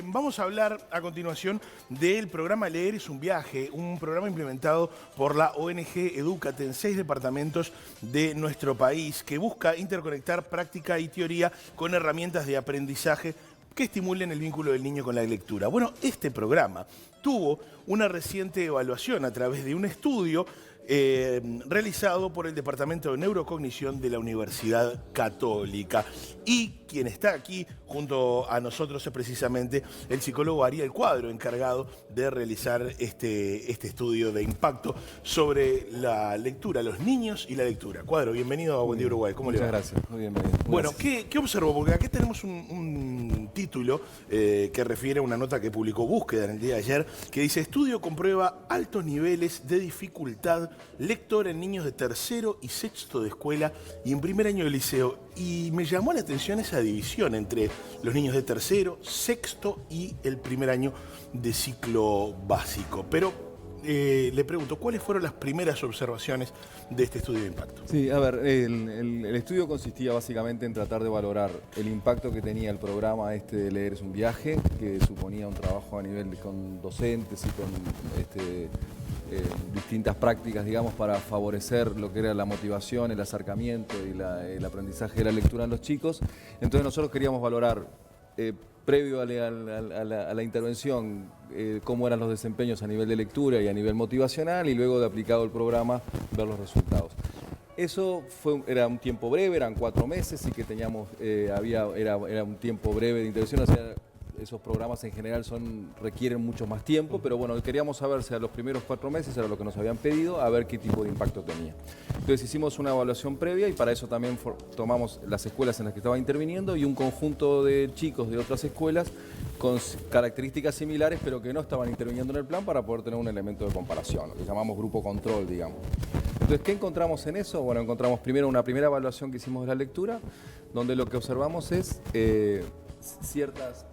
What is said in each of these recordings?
Vamos a hablar a continuación del programa Leer es un viaje, un programa implementado por la ONG Edúcate en 6 departamentos de nuestro país que busca interconectar práctica y teoría con herramientas de aprendizaje que estimulen el vínculo del niño con la lectura. Bueno, este programa tuvo una reciente evaluación a través de un estudio realizado por el Departamento de Neurocognición de la Universidad Católica. Y quien está aquí junto a nosotros es precisamente el psicólogo Ariel Cuadro, encargado de realizar este estudio de impacto sobre la lectura, los niños y la lectura. Cuadro, bienvenido a Buen Día Uruguay. ¿Cómo le va? Muchas gracias, muy bienvenido. Bueno, ¿qué observó? Porque aquí tenemos un título que refiere a una nota que publicó Búsqueda en el día de ayer, que dice: estudio comprueba altos niveles de dificultad lectora en niños de tercero y sexto de escuela y en primer año de liceo. Y me llamó la atención esa división entre los niños de tercero, sexto y el primer año de ciclo básico. Pero le pregunto, ¿cuáles fueron las primeras observaciones de este estudio de impacto? Sí, a ver, el estudio consistía básicamente en tratar de valorar el impacto que tenía el programa de Leer es un viaje, que suponía un trabajo a nivel con docentes y con distintas prácticas, digamos, para favorecer lo que era la motivación, el acercamiento y el aprendizaje de la lectura en los chicos. Entonces nosotros queríamos valorar, previo a la intervención, cómo eran los desempeños a nivel de lectura y a nivel motivacional, y luego de aplicado el programa, ver los resultados. Eso era un tiempo breve, eran 4 meses, y que teníamos, era un tiempo breve de intervención. O sea, esos programas en general requieren mucho más tiempo, pero bueno, queríamos saber si a los primeros 4 meses era lo que nos habían pedido, a ver qué tipo de impacto tenía. Entonces hicimos una evaluación previa y para eso también tomamos las escuelas en las que estaba interviniendo y un conjunto de chicos de otras escuelas con características similares, pero que no estaban interviniendo en el plan, para poder tener un elemento de comparación, lo que llamamos grupo control, digamos. Entonces, ¿qué encontramos en eso? Bueno, encontramos primero una primera evaluación que hicimos de la lectura, donde lo que observamos es ciertas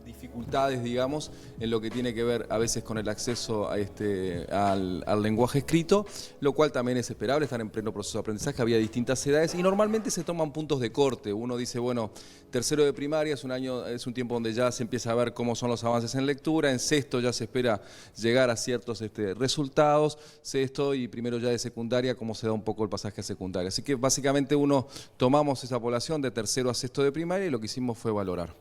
dificultades, digamos, en lo que tiene que ver a veces con el acceso al lenguaje escrito, lo cual también es esperable, están en pleno proceso de aprendizaje, había distintas edades y normalmente se toman puntos de corte. Uno dice, bueno, tercero de primaria es un tiempo donde ya se empieza a ver cómo son los avances en lectura, en sexto ya se espera llegar a ciertos resultados, sexto y primero ya de secundaria, cómo se da un poco el pasaje a secundaria. Así que básicamente tomamos esa población de tercero a sexto de primaria y lo que hicimos fue valorar.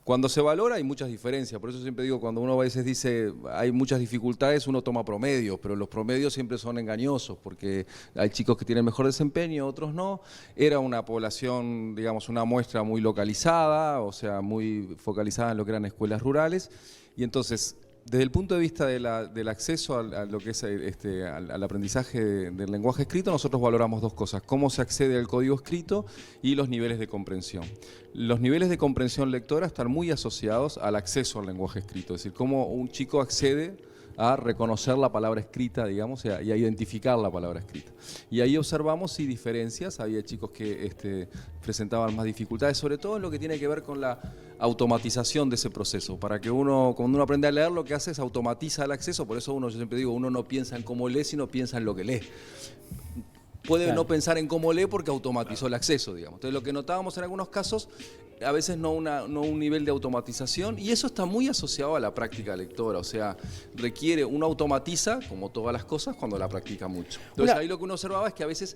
Cuando se valora hay muchas diferencias, por eso siempre digo, cuando uno a veces dice hay muchas dificultades, uno toma promedios, pero los promedios siempre son engañosos, porque hay chicos que tienen mejor desempeño, otros no. Era una población, digamos, una muestra muy localizada, o sea, muy focalizada en lo que eran escuelas rurales, y entonces, desde el punto de vista del acceso a lo que es al aprendizaje del lenguaje escrito, nosotros valoramos 2 cosas: cómo se accede al código escrito y los niveles de comprensión. Los niveles de comprensión lectora están muy asociados al acceso al lenguaje escrito, es decir, cómo un chico accede a reconocer la palabra escrita, digamos, y a identificar la palabra escrita. Y ahí observamos sí diferencias, había chicos que presentaban más dificultades, sobre todo en lo que tiene que ver con la automatización de ese proceso. Para que cuando uno aprende a leer, lo que hace es automatiza el acceso, por eso yo siempre digo, uno no piensa en cómo lee, sino piensa en lo que lee. Puede no pensar en cómo lee porque automatizó el acceso, digamos. Entonces lo que notábamos en algunos casos, a veces no un nivel de automatización, y eso está muy asociado a la práctica lectora, o sea, uno automatiza, como todas las cosas, cuando la practica mucho. Entonces ahí lo que uno observaba es que a veces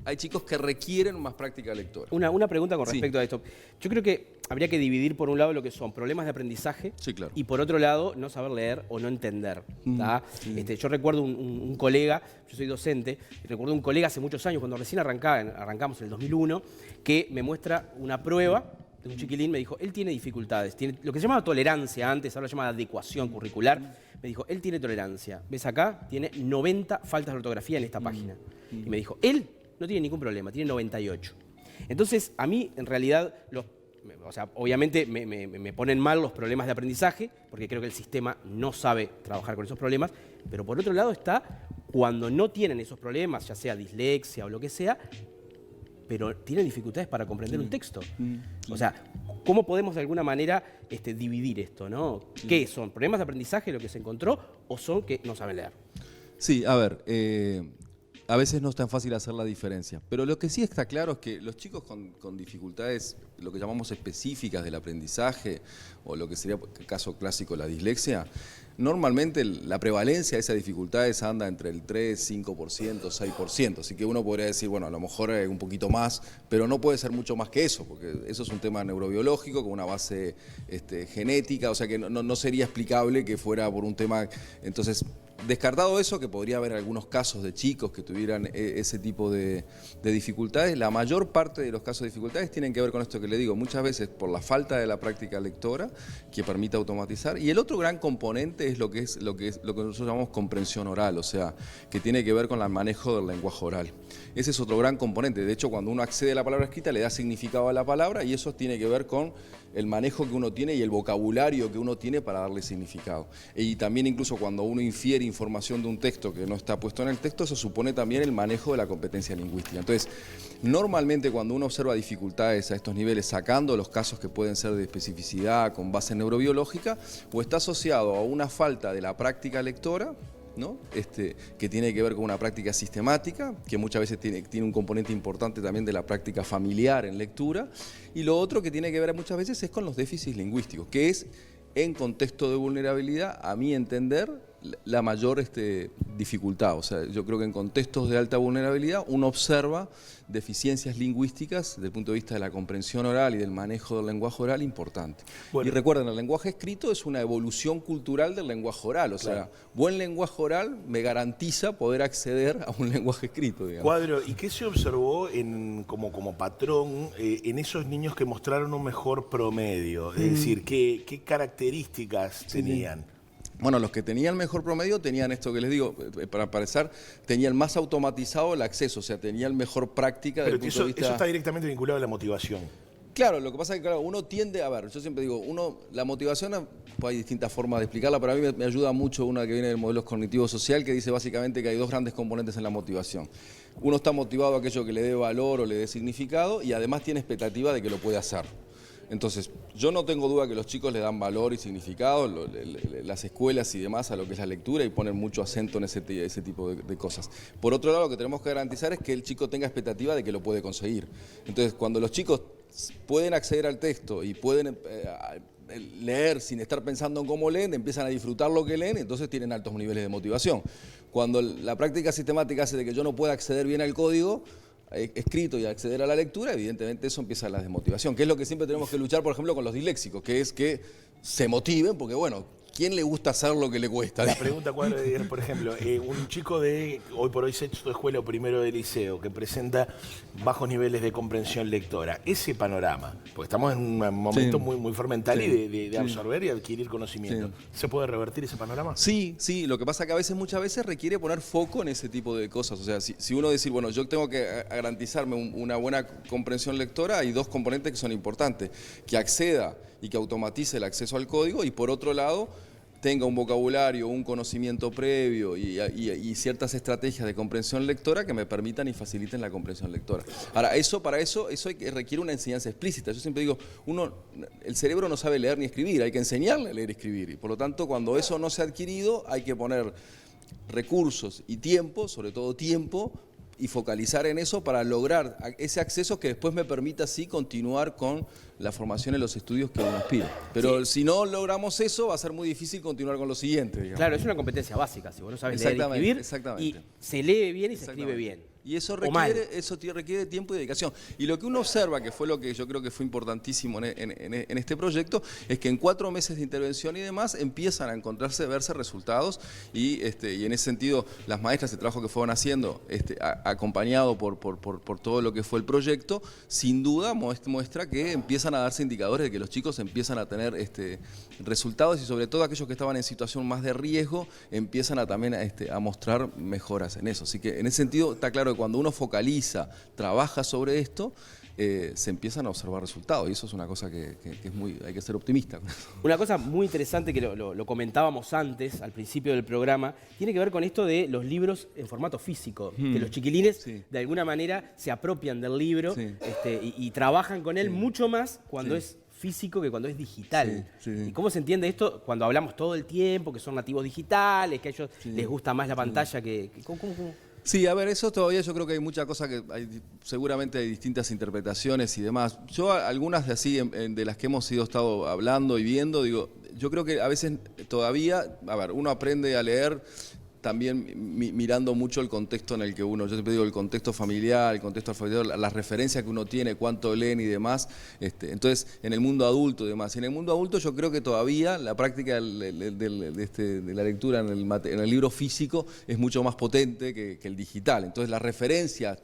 hay chicos que requieren más práctica lectora. Una pregunta con respecto a esto. Yo creo que habría que dividir por un lado lo que son problemas de aprendizaje, sí, claro, y por otro lado no saber leer o no entender. Sí. Yo recuerdo un colega, yo soy docente, y recuerdo un colega hace muchos años, cuando recién arrancamos en el 2001, que me muestra una prueba de un chiquilín. Me dijo, él tiene dificultades, tiene lo que se llamaba tolerancia antes, ahora se llama adecuación curricular. Me dijo, él tiene tolerancia. ¿Ves acá? Tiene 90 faltas de ortografía en esta página. Y me dijo, él no tiene ningún problema, tiene 98. Entonces, a mí, en realidad, obviamente me ponen mal los problemas de aprendizaje, porque creo que el sistema no sabe trabajar con esos problemas, pero por otro lado está cuando no tienen esos problemas, ya sea dislexia o lo que sea, pero tienen dificultades para comprender un texto. O sea, ¿cómo podemos de alguna manera dividir esto, ¿no? ¿Qué son? ¿Problemas de aprendizaje lo que se encontró o son que no saben leer? Sí, a ver, a veces no es tan fácil hacer la diferencia. Pero lo que sí está claro es que los chicos con dificultades, lo que llamamos específicas del aprendizaje, o lo que sería el caso clásico la dislexia, normalmente la prevalencia de esas dificultades anda entre el 3, 5%, 6%. Así que uno podría decir, bueno, a lo mejor un poquito más, pero no puede ser mucho más que eso, porque eso es un tema neurobiológico con una base genética, o sea que no sería explicable que fuera por un tema. Entonces, descartado eso, que podría haber algunos casos de chicos que tuvieran ese tipo de dificultades, la mayor parte de los casos de dificultades tienen que ver con esto que le digo, muchas veces por la falta de la práctica lectora que permite automatizar. Y el otro gran componente es lo que nosotros llamamos comprensión oral, o sea, que tiene que ver con el manejo del lenguaje oral. Ese es otro gran componente. De hecho, cuando uno accede a la palabra escrita, le da significado a la palabra y eso tiene que ver con el manejo que uno tiene y el vocabulario que uno tiene para darle significado. Y también incluso cuando uno infiere información de un texto que no está puesto en el texto, eso supone también el manejo de la competencia lingüística. Entonces, normalmente cuando uno observa dificultades a estos niveles, sacando los casos que pueden ser de especificidad con base neurobiológica, o está asociado a una falta de la práctica lectora, ¿no? Que tiene que ver con una práctica sistemática, que muchas veces tiene un componente importante también de la práctica familiar en lectura, y lo otro que tiene que ver muchas veces es con los déficits lingüísticos, que es, en contexto de vulnerabilidad, a mi entender, la mayor dificultad. O sea, yo creo que en contextos de alta vulnerabilidad uno observa deficiencias lingüísticas desde el punto de vista de la comprensión oral y del manejo del lenguaje oral importante. Bueno. Y recuerden, el lenguaje escrito es una evolución cultural del lenguaje oral. O sea, buen lenguaje oral me garantiza poder acceder a un lenguaje escrito, digamos. Cuadro, ¿y qué se observó como patrón en esos niños que mostraron un mejor promedio? Es decir, ¿qué características tenían? Bueno, los que tenían mejor promedio tenían esto que les digo, para empezar, tenían más automatizado el acceso, o sea, tenían mejor práctica. Pero eso está directamente vinculado a la motivación. Claro, lo que pasa es que claro, uno tiende, a ver, yo siempre digo, la motivación, pues hay distintas formas de explicarla, pero a mí me ayuda mucho una que viene del modelo cognitivo-social, que dice básicamente que hay dos grandes componentes en la motivación. Uno está motivado a aquello que le dé valor o le dé significado y además tiene expectativa de que lo puede hacer. Entonces, yo no tengo duda que los chicos le dan valor y significado, las escuelas y demás, a lo que es la lectura y ponen mucho acento en ese tipo de cosas. Por otro lado, lo que tenemos que garantizar es que el chico tenga expectativa de que lo puede conseguir. Entonces, cuando los chicos pueden acceder al texto y pueden leer sin estar pensando en cómo leen, empiezan a disfrutar lo que leen, entonces tienen altos niveles de motivación. Cuando la práctica sistemática hace de que yo no pueda acceder bien al código escrito y acceder a la lectura, evidentemente eso empieza la desmotivación, que es lo que siempre tenemos que luchar, por ejemplo, con los disléxicos, que es que se motiven, porque bueno, ¿quién le gusta hacer lo que le cuesta? La pregunta, Cuadro, es, por ejemplo, un chico de hoy por hoy sexto de escuela o primero de liceo que presenta bajos niveles de comprensión lectora, ese panorama, porque estamos en un momento muy fermental y de absorber y adquirir conocimiento, ¿se puede revertir ese panorama? Sí, lo que pasa es que muchas veces requiere poner foco en ese tipo de cosas. O sea, si uno decir, bueno, yo tengo que garantizarme una buena comprensión lectora, hay dos componentes que son importantes, que acceda y que automatice el acceso al código y por otro lado tenga un vocabulario, un conocimiento previo y ciertas estrategias de comprensión lectora que me permitan y faciliten la comprensión lectora. Ahora, para eso requiere una enseñanza explícita. Yo siempre digo, el cerebro no sabe leer ni escribir, hay que enseñarle a leer y escribir. Y por lo tanto, cuando eso no se ha adquirido, hay que poner recursos y tiempo, sobre todo tiempo, y focalizar en eso para lograr ese acceso que después me permita así continuar con la formación en los estudios que uno aspira. Pero si no logramos eso, va a ser muy difícil continuar con lo siguiente, digamos. Claro, es una competencia básica, si vos no sabes leer y escribir, y se lee bien y se escribe bien. Y eso requiere tiempo y dedicación. Y lo que uno observa, que fue lo que yo creo que fue importantísimo en este proyecto, es que en 4 meses de intervención y demás empiezan a verse resultados y en ese sentido las maestras, el trabajo que fueron haciendo, acompañado por todo lo que fue el proyecto, sin duda muestra que empiezan a darse indicadores de que los chicos empiezan a tener resultados y sobre todo aquellos que estaban en situación más de riesgo empiezan también a mostrar mejoras en eso. Así que en ese sentido está claro que cuando uno focaliza, trabaja sobre esto, se empiezan a observar resultados y eso es una cosa que hay que ser optimista. Una cosa muy interesante que lo comentábamos antes, al principio del programa, tiene que ver con esto de los libros en formato físico, que los chiquilines de alguna manera se apropian del libro y trabajan con él mucho más cuando es físico que cuando es digital. ¿Y cómo se entiende esto cuando hablamos todo el tiempo que son nativos digitales, que a ellos les gusta más la pantalla que ¿cómo? Sí, a ver, eso todavía yo creo que hay mucha cosa seguramente hay distintas interpretaciones y demás. Yo algunas de así, de las que hemos estado hablando y viendo, digo, yo creo que a veces todavía, a ver, uno aprende a leer también mirando mucho el contexto en el que yo siempre digo el contexto familiar, las referencias que uno tiene, cuánto leen y demás, entonces en el mundo adulto y demás. Y en el mundo adulto yo creo que todavía la práctica de la lectura en el libro físico es mucho más potente que el digital, entonces la referencia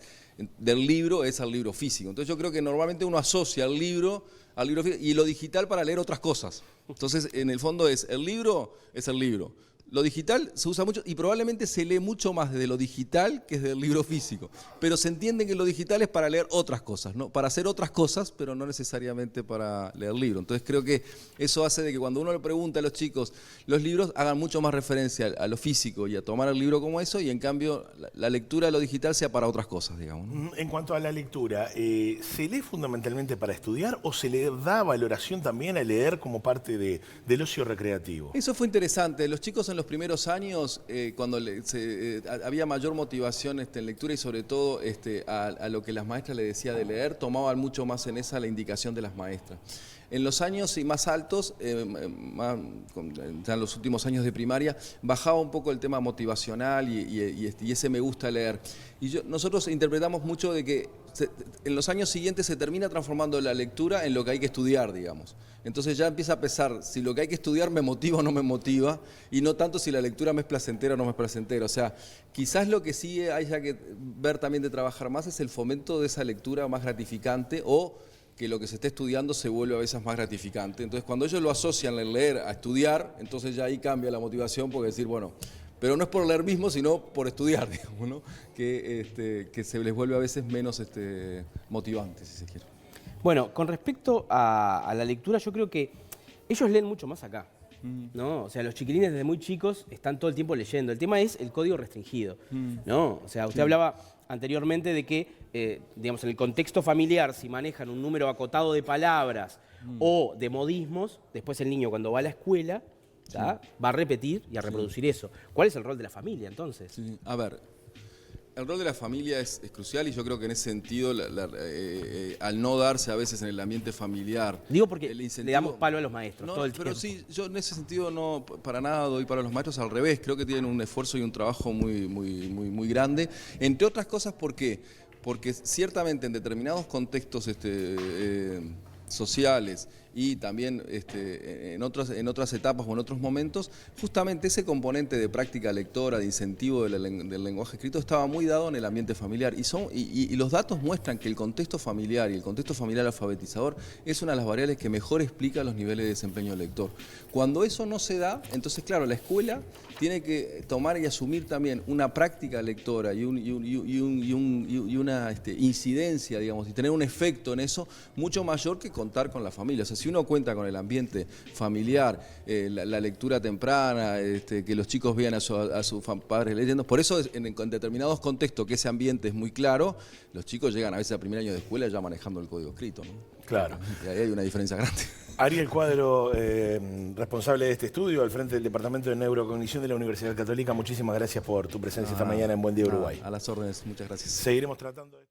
del libro es al libro físico. Entonces yo creo que normalmente uno asocia el libro al libro físico y lo digital para leer otras cosas. Entonces en el fondo el libro es el libro. Lo digital se usa mucho y probablemente se lee mucho más desde lo digital que desde el libro físico. Pero se entiende que lo digital es para leer otras cosas, ¿no? Para hacer otras cosas, pero no necesariamente para leer libro. Entonces creo que eso hace de que cuando uno le pregunta a los chicos, los libros hagan mucho más referencia a lo físico y a tomar el libro como eso, y en cambio la lectura de lo digital sea para otras cosas, digamos, ¿no? En cuanto a la lectura, ¿se lee fundamentalmente para estudiar o se le da valoración también a leer como parte del ocio recreativo? Eso fue interesante. Los chicos en los primeros años, cuando había mayor motivación en lectura y sobre todo a lo que las maestras le decían de leer, tomaban mucho más en esa la indicación de las maestras. En los años más altos, ya en los últimos años de primaria, bajaba un poco el tema motivacional y ese me gusta leer. Y nosotros interpretamos mucho de que en los años siguientes se termina transformando la lectura en lo que hay que estudiar, digamos. Entonces ya empieza a pesar si lo que hay que estudiar me motiva o no me motiva, y no tanto si la lectura me es placentera o no me es placentera. O sea, quizás lo que sí hay que ver también de trabajar más es el fomento de esa lectura más gratificante, o que lo que se esté estudiando se vuelve a veces más gratificante. Entonces cuando ellos lo asocian el leer a estudiar, entonces ya ahí cambia la motivación, porque decir, bueno, pero no es por leer mismo, sino por estudiar, digamos, ¿no? Que se les vuelve a veces menos motivante, si se quiere. Bueno, con respecto a la lectura, yo creo que ellos leen mucho más acá, ¿no? O sea, los chiquilines desde muy chicos están todo el tiempo leyendo. El tema es el código restringido, ¿no? O sea, usted hablaba anteriormente de que, digamos, en el contexto familiar, si manejan un número acotado de palabras o de modismos, después el niño cuando va a la escuela va a repetir y a reproducir eso. ¿Cuál es el rol de la familia, entonces? Sí. A ver, el rol de la familia es crucial, y yo creo que en ese sentido, al no darse a veces en el ambiente familiar... Digo porque le damos palo a los maestros todo el tiempo. Pero sí, yo en ese sentido no para nada doy para los maestros, al revés, creo que tienen un esfuerzo y un trabajo muy grande, entre otras cosas. ¿Por qué? Porque ciertamente en determinados contextos sociales y también en otras etapas o en otros momentos, justamente ese componente de práctica lectora, de incentivo del lenguaje escrito, estaba muy dado en el ambiente familiar. Y los datos muestran que el contexto familiar y el contexto familiar alfabetizador es una de las variables que mejor explica los niveles de desempeño del lector. Cuando eso no se da, entonces claro, la escuela tiene que tomar y asumir también una práctica lectora y una incidencia, digamos, y tener un efecto en eso mucho mayor que contar con la familia. O sea, si uno cuenta con el ambiente familiar, la lectura temprana, que los chicos vean a sus padres leyendo, por eso en determinados contextos que ese ambiente es muy claro, los chicos llegan a veces al primer año de escuela ya manejando el código escrito, ¿no? Claro. Y ahí hay una diferencia grande. Ariel Cuadro, responsable de este estudio al frente del Departamento de Neurocognición de la Universidad Católica, muchísimas gracias por tu presencia esta mañana en Buen Día Uruguay. A las órdenes, muchas gracias. Seguiremos tratando esto.